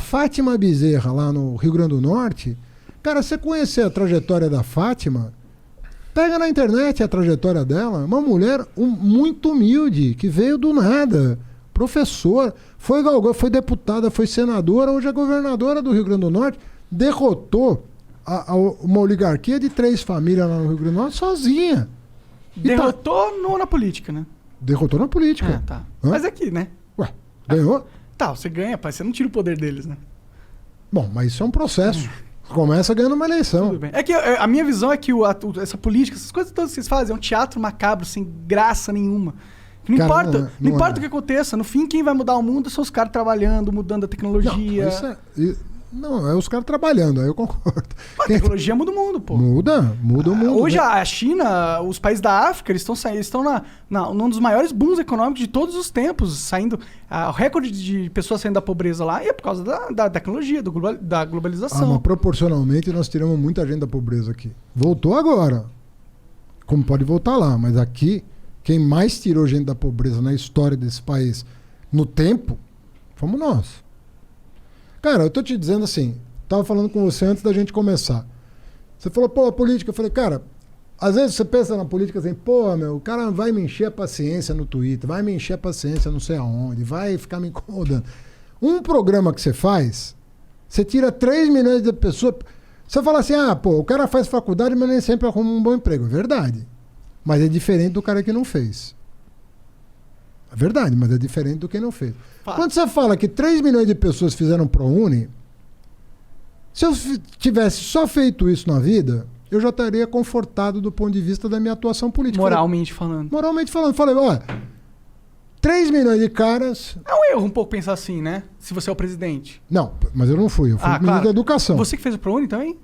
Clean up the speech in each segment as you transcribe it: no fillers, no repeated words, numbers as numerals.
Fátima Bezerra, lá no Rio Grande do Norte, cara, você conhecer a trajetória da Fátima, pega na internet a trajetória dela, uma mulher muito humilde, que veio do nada, professora, foi deputada, foi senadora, hoje é governadora do Rio Grande do Norte, derrotou uma oligarquia de 3 famílias lá no Rio Grande do Norte sozinha. Derrotou na política, né? Derrotou na política. Tá. Mas aqui, né? Ué, ganhou? Tá, você ganha, pai, você não tira o poder deles, né? Bom, mas isso é um processo. Começa ganhando uma eleição. Tudo bem. É que a minha visão é que essa política, essas coisas todas que vocês fazem, é um teatro macabro, sem graça nenhuma. Não Cara, importa, não importa é. o que aconteça. No fim, quem vai mudar o mundo são os caras trabalhando, mudando a tecnologia. Não, é os caras trabalhando, aí eu concordo. A tecnologia muda o mundo, pô. Muda o mundo. Hoje né? a China, os países da África, eles estão num dos maiores booms econômicos de todos os tempos, saindo. O recorde de pessoas saindo da pobreza lá é por causa da tecnologia, da globalização. Mas proporcionalmente nós tiramos muita gente da pobreza aqui. Voltou agora. Como pode voltar lá, mas aqui, quem mais tirou gente da pobreza na história desse país no tempo, fomos nós. Cara, eu tô te dizendo assim, tava falando com você antes da gente começar. Você falou, pô, a política. Eu falei, cara, às vezes você pensa na política assim, pô, o cara vai me encher a paciência no Twitter, vai me encher a paciência não sei aonde, vai ficar me incomodando. Um programa que você faz, você tira 3 milhões de pessoas. Você fala assim, o cara faz faculdade, mas nem sempre arruma um bom emprego. É verdade. Mas é diferente do cara que não fez. É verdade, mas é diferente do que não fez. Quando você fala que 3 milhões de pessoas fizeram ProUni, se eu tivesse só feito isso na vida, eu já estaria confortado do ponto de vista da minha atuação política. Moralmente falando. Moralmente falando. Falei, olha, 3 milhões de caras... É um erro um pouco pensar assim, né? Se você é o presidente. Não, mas eu não fui. Eu fui ministro da Educação. Você que fez o ProUni também?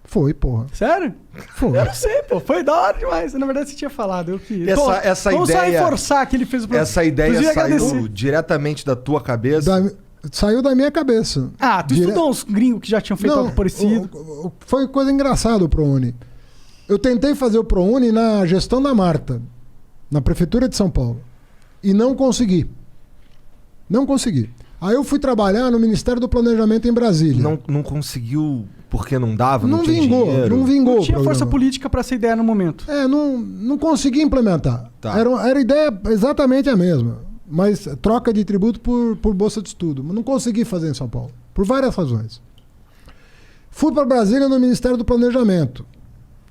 Foi, porra. Sério? Foi. Eu não sei, pô. Foi da hora demais. Na verdade, você tinha falado. Eu quis. Essa Vamos só reforçar que ele fez o ProUni. Essa ideia saiu diretamente da tua cabeça? Saiu da minha cabeça. Tu estudou uns gringos que já tinham feito algo parecido? Foi coisa engraçada o ProUni. Eu tentei fazer o ProUni na gestão da Marta, na Prefeitura de São Paulo. E não consegui. Não consegui. Aí eu fui trabalhar no Ministério do Planejamento em Brasília. Não conseguiu porque não dava? Não tinha vingou. dinheiro? Não vingou. Não tinha força política para essa ideia no momento. Não consegui implementar. Tá. Era a ideia exatamente a mesma. Mas troca de tributo por bolsa de estudo. Mas não consegui fazer em São Paulo. Por várias razões. Fui para Brasília no Ministério do Planejamento.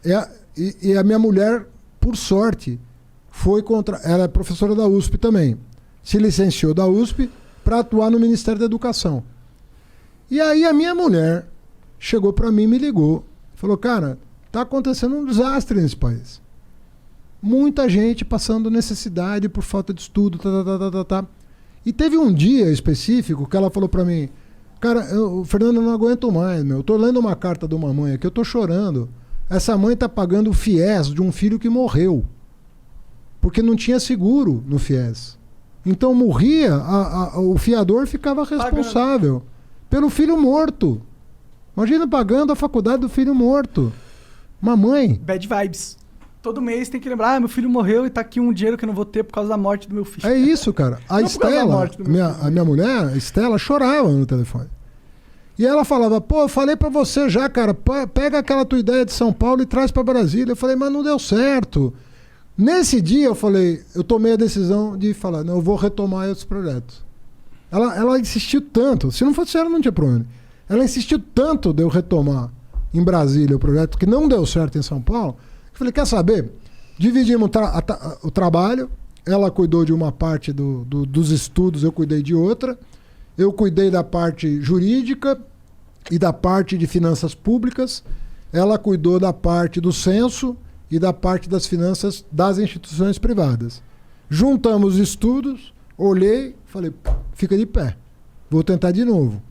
E a minha mulher, por sorte, ela é professora da USP também. Se licenciou da USP para atuar no Ministério da Educação. E aí a minha mulher chegou para mim e me ligou. Falou, cara, tá acontecendo um desastre nesse país. Muita gente passando necessidade por falta de estudo, E teve um dia específico que ela falou para mim, cara, Fernando, eu não aguento mais, Eu tô lendo uma carta de uma mãe aqui, eu tô chorando. Essa mãe tá pagando o FIES de um filho que morreu. Porque não tinha seguro no FIES. Então morria, o fiador ficava responsável pelo filho morto. Imagina pagando a faculdade do filho morto. Uma mãe. Bad vibes. Todo mês tem que lembrar, meu filho morreu e tá aqui um dinheiro que eu não vou ter por causa da morte do meu filho. É isso, cara. A Estela, a minha mulher, a Estela, chorava no telefone. E ela falava, pô, eu falei pra você já, cara, pega aquela tua ideia de São Paulo e traz pra Brasília. Eu falei, mas não deu certo. Nesse dia eu falei, eu tomei a decisão de falar, não, eu vou retomar esses projetos. Ela insistiu tanto, se não fosse ela não tinha problema. Ela insistiu tanto de eu retomar em Brasília o projeto que não deu certo em São Paulo. Eu falei, quer saber? Dividimos o trabalho, ela cuidou de uma parte dos estudos, eu cuidei de outra. Eu cuidei da parte jurídica e da parte de finanças públicas. Ela cuidou da parte do censo e da parte das finanças das instituições privadas. Juntamos estudos, olhei, falei, fica de pé, vou tentar de novo.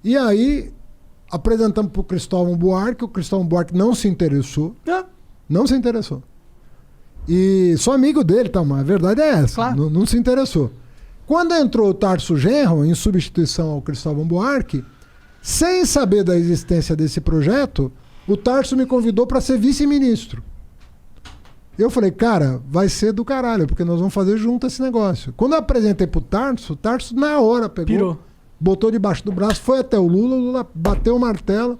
E aí, apresentamos para o Cristóvão Buarque, o Cristóvão Buarque não se interessou. Não se interessou. E sou amigo dele, tá, mas a verdade é essa, claro. Não se interessou. Quando entrou o Tarso Genro, em substituição ao Cristóvão Buarque, sem saber da existência desse projeto, o Tarso me convidou para ser vice-ministro. Eu falei, cara, vai ser do caralho, porque nós vamos fazer junto esse negócio. Quando eu apresentei pro Tarso, o Tarso na hora pegou, botou debaixo do braço, foi até o Lula bateu o martelo.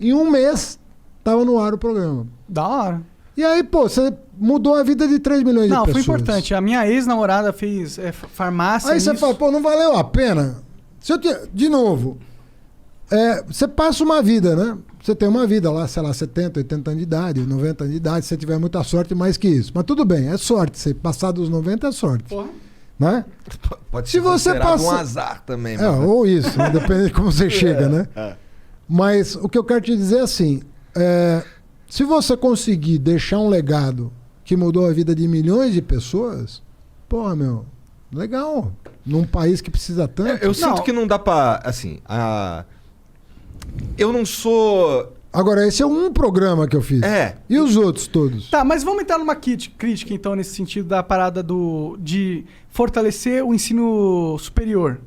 Em um mês, tava no ar o programa. Da hora. E aí, pô, você mudou a vida de 3 milhões de pessoas. Não, foi importante. A minha ex-namorada fez farmácia. Aí você fala, pô, não valeu a pena? De novo, você passa uma vida, né? Você tem uma vida lá, sei lá, 70, 80 anos de idade, 90 anos de idade, se você tiver muita sorte, mais que isso. Mas tudo bem, é sorte. Você passar dos 90 é sorte. Porra. Né? Pode ser considerado um azar também. Ou isso, né? Depende de como você chega, né? Mas o que eu quero te dizer é assim, se você conseguir deixar um legado que mudou a vida de milhões de pessoas, porra, meu, legal. Num país que precisa tanto. Eu sinto que não dá pra, assim, eu não sou... Agora, esse é um programa que eu fiz. E os outros todos? Tá, mas vamos entrar numa crítica, então, nesse sentido da parada de fortalecer o ensino superior.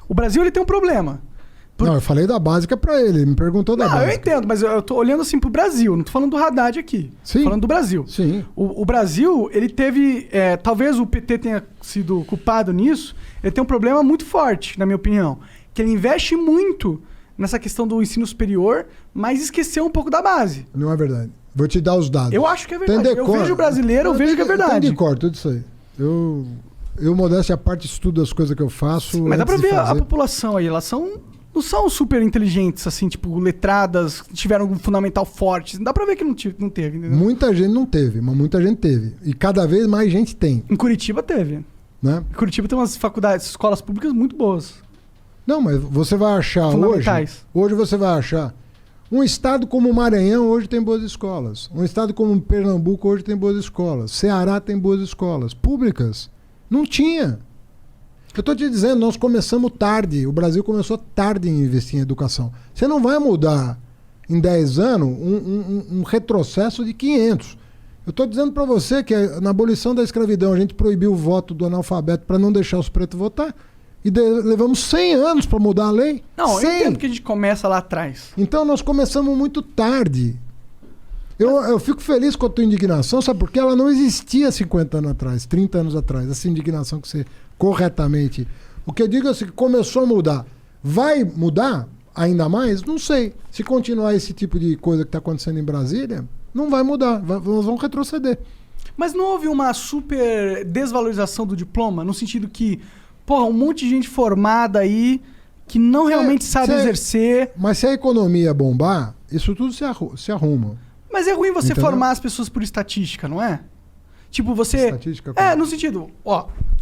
O Brasil, ele tem um problema. Não, eu falei da básica pra ele me perguntou da básica. Eu entendo, mas eu tô olhando assim pro Brasil, não tô falando do Haddad aqui. Sim. Tô falando do Brasil. Sim. O Brasil, ele teve... talvez o PT tenha sido culpado nisso, ele tem um problema muito forte, na minha opinião, que ele investe muito nessa questão do ensino superior, mas esqueceu um pouco da base. Não é verdade. Vou te dar os dados. Eu acho que é verdade. Eu vejo o brasileiro, eu vejo que é verdade. Tem decor, tudo isso aí. Eu modéstia à parte, estudo as coisas que eu faço. Mas dá pra ver a população aí, elas não são super inteligentes, assim, tipo, letradas, tiveram um fundamental forte. Dá pra ver que não teve, entendeu? Muita gente não teve, mas muita gente teve. E cada vez mais gente tem. Em Curitiba teve. Né? Em Curitiba tem umas faculdades, escolas públicas muito boas. Não, mas você vai achar hoje você vai achar um estado como o Maranhão hoje tem boas escolas. Um estado como Pernambuco hoje tem boas escolas. Ceará tem boas escolas. Públicas. Não tinha. Eu estou te dizendo, nós começamos tarde. O Brasil começou tarde em investir em educação. Você não vai mudar em 10 anos um retrocesso de 500. Eu estou dizendo para você que na abolição da escravidão a gente proibiu o voto do analfabeto para não deixar os pretos votar. E levamos 100 anos para mudar a lei. Não, eu entendo que a gente começa lá atrás. Então nós começamos muito tarde. Eu fico feliz com a tua indignação, sabe? Porque ela não existia 50 anos atrás, 30 anos atrás. Essa indignação que você corretamente... O que eu digo é assim, que começou a mudar. Vai mudar ainda mais? Não sei. Se continuar esse tipo de coisa que está acontecendo em Brasília, não vai mudar. Nós vamos retroceder. Mas não houve uma super desvalorização do diploma? No sentido que... Porra, um monte de gente formada aí que não realmente sabe exercer. Mas se a economia bombar, isso tudo se arruma. Mas é ruim você formar as pessoas por estatística, não é? Tipo, você... Estatística no sentido...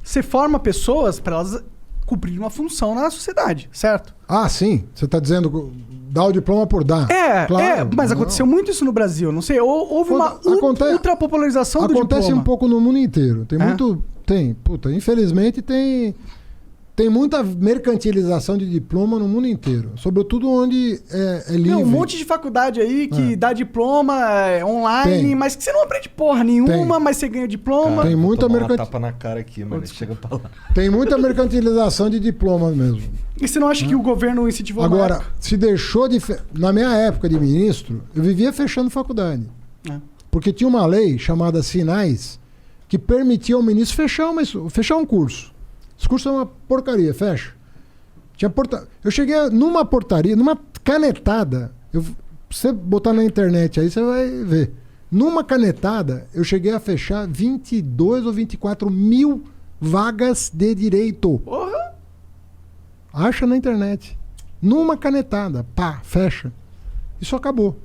você forma pessoas para elas cumprirem uma função na sociedade, certo? Ah, sim. Você está dizendo dar o diploma por dar. Claro, mas aconteceu muito isso no Brasil, não sei. Houve uma ultrapopularização do diploma. Acontece um pouco no mundo inteiro. Tem muito... infelizmente tem muita mercantilização de diploma no mundo inteiro. Sobretudo onde é livre. Tem um monte de faculdade aí que dá diploma online, mas que você não aprende porra nenhuma, mas você ganha diploma. Tem muita tapa na cara aqui, mano. Chega pra lá. Tem muita mercantilização de diploma mesmo. E você não acha que o governo incentivou Agora, se deixou de... Na minha época de ministro, eu vivia fechando faculdade. Porque tinha uma lei chamada Sinais que permitia ao ministro fechar um curso. Esse curso é uma porcaria, fecha. Eu cheguei numa portaria, numa canetada. Você botar na internet aí, você vai ver. Numa canetada, eu cheguei a fechar 22 ou 24 mil vagas de direito. Porra! Acha na internet. Numa canetada. Pá, fecha. Isso acabou.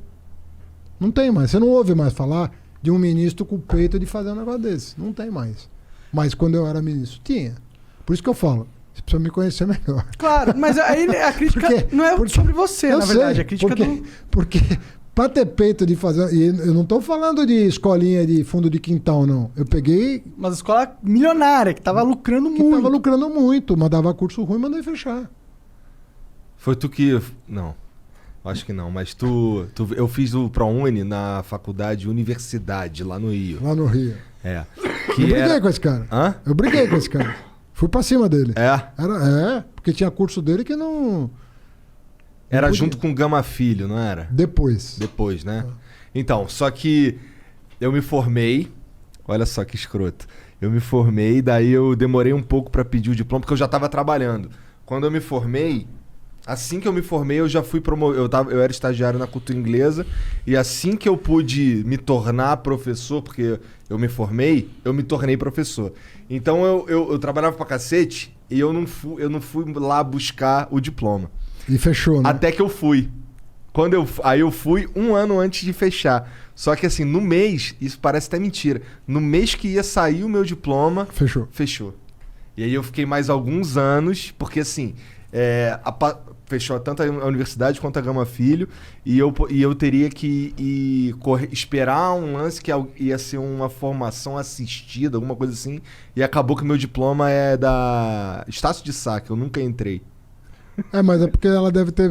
Não tem mais. Você não ouve mais falar de um ministro com o peito de fazer um negócio desse. Não tem mais. Mas quando eu era ministro, tinha. Por isso que eu falo, você precisa me conhecer melhor. Claro, mas aí a crítica não é sobre você, na verdade. A crítica porque para ter peito de fazer... E eu não estou falando de escolinha de fundo de quintal, não. Eu peguei... Mas escola milionária, que estava lucrando muito. Que estava lucrando muito, mas dava curso ruim, mandei fechar. Foi tu que... Não. Acho que não, mas eu fiz o ProUni na faculdade Universidade, lá no Rio. Lá no Rio. É. Eu briguei com esse cara. Hã? Eu briguei com esse cara. Fui pra cima dele. É? Porque tinha curso dele que não... Era junto com o Gama Filho, não era? Depois, né? Então, só que eu me formei... Olha só que escroto. Eu me formei, daí eu demorei um pouco pra pedir o diploma, porque eu já tava trabalhando. Quando eu me formei... Assim que eu me formei, eu já fui promovido. Eu era estagiário na cultura inglesa. E assim que eu pude me tornar professor, porque eu me formei, eu me tornei professor. Então eu trabalhava pra cacete e eu não fui lá buscar o diploma. E fechou, né? Até que eu fui. Aí eu fui um ano antes de fechar. Só que assim, no mês, isso parece até mentira. No mês que ia sair o meu diploma, fechou. E aí eu fiquei mais alguns anos, porque assim, fechou tanto a universidade quanto a Gama Filho, e eu teria que esperar um lance que ia ser uma formação assistida, alguma coisa assim, e acabou que o meu diploma é da Estácio de Sá, que eu nunca entrei. Mas é porque ela deve ter...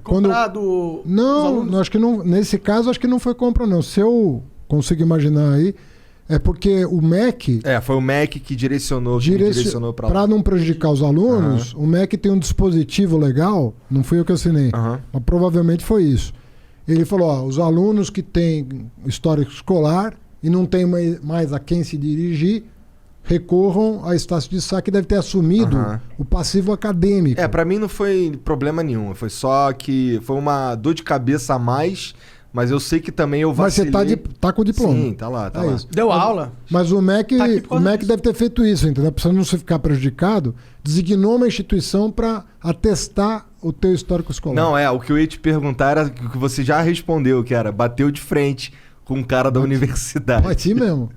comprado... Não, acho que não. Nesse caso, acho que não foi compra, não. Se eu consigo imaginar aí, é porque o MEC... foi o MEC que direcionou pra lá. Para não prejudicar os alunos, o MEC tem um dispositivo legal, não fui eu que assinei, mas provavelmente foi isso. Ele falou, os alunos que têm histórico escolar e não tem mais a quem se dirigir, recorram a Estácio de Sá, que deve ter assumido o passivo acadêmico. Pra mim não foi problema nenhum, foi só que foi uma dor de cabeça a mais, mas eu sei que também eu vacilei. Mas você tá com o diploma. Sim, tá lá. Isso. Deu aula. Mas o MEC deve ter feito isso, entendeu? Pra você não ficar prejudicado, designou uma instituição para atestar o teu histórico escolar. Não, o que eu ia te perguntar era o que você já respondeu, que era bateu de frente com um cara da universidade. Bati mesmo.